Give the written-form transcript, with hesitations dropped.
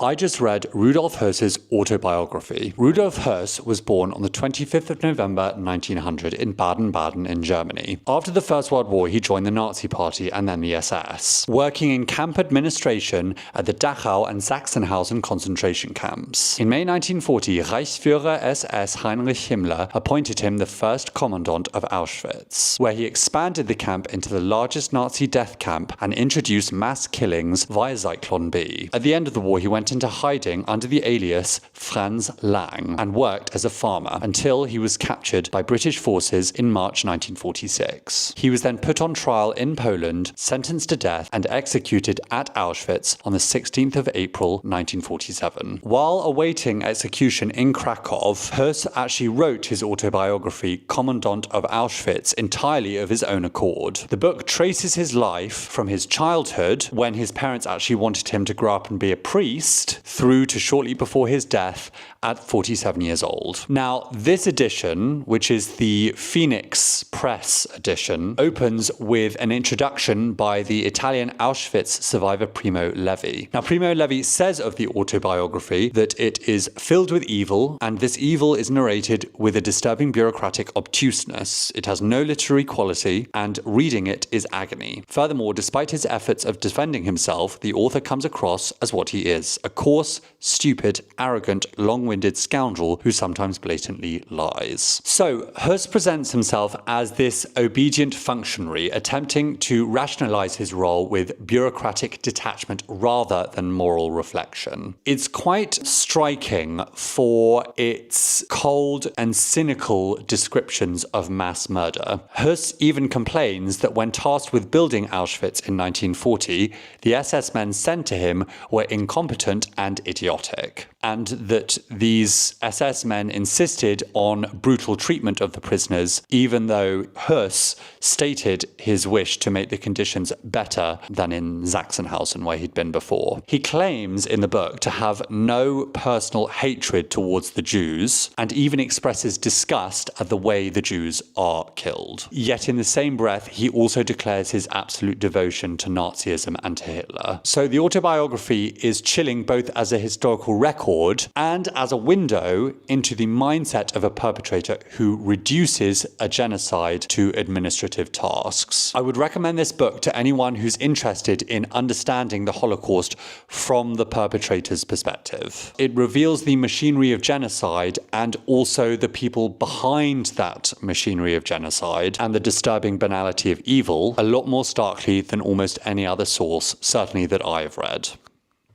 I just read Rudolf Höss's autobiography. Rudolf Höss was born on the 25th of November 1900 in Baden-Baden in Germany. After the First World War, he joined the Nazi Party and then the SS, working in camp administration at the Dachau and Sachsenhausen concentration camps. In May 1940, Reichsführer SS Heinrich Himmler appointed him the first commandant of Auschwitz, where he expanded the camp into the largest Nazi death camp and introduced mass killings via Zyklon B. At the end of the war, he went into hiding under the alias Franz Lang and worked as a farmer until he was captured by British forces in March 1946. He was then put on trial in Poland, sentenced to death, and executed at Auschwitz on the 16th of April 1947. While awaiting execution in Krakow, Höss actually wrote his autobiography Commandant of Auschwitz entirely of his own accord. The book traces his life from his childhood, when his parents actually wanted him to grow up and be a priest, through to shortly before his death at 47 years old. Now, this edition, which is the Phoenix Press edition, opens with an introduction by the Italian Auschwitz survivor Primo Levi. Now, Primo Levi says of the autobiography that it is filled with evil, and this evil is narrated with a disturbing bureaucratic obtuseness. It has no literary quality, and reading it is agony. Furthermore, despite his efforts of defending himself, the author comes across as what he is: a coarse, stupid, arrogant, long-winded scoundrel who sometimes blatantly lies. So, Höss presents himself as this obedient functionary attempting to rationalize his role with bureaucratic detachment rather than moral reflection. It's quite striking for its cold and cynical descriptions of mass murder. Höss even complains that when tasked with building Auschwitz in 1940, the SS men sent to him were incompetent and idiotic, and that these SS men insisted on brutal treatment of the prisoners, even though Höss stated his wish to make the conditions better than in Sachsenhausen, where he'd been before. He claims in the book to have no personal hatred towards the Jews, and even expresses disgust at the way the Jews are killed. Yet in the same breath, he also declares his absolute devotion to Nazism and to Hitler. So the autobiography is chilling both as a historical record and as a window into the mindset of a perpetrator who reduces a genocide to administrative tasks. I would recommend this book to anyone who's interested in understanding the Holocaust from the perpetrator's perspective. It reveals the machinery of genocide and also the people behind that machinery of genocide and the disturbing banality of evil a lot more starkly than almost any other source, certainly that I've read.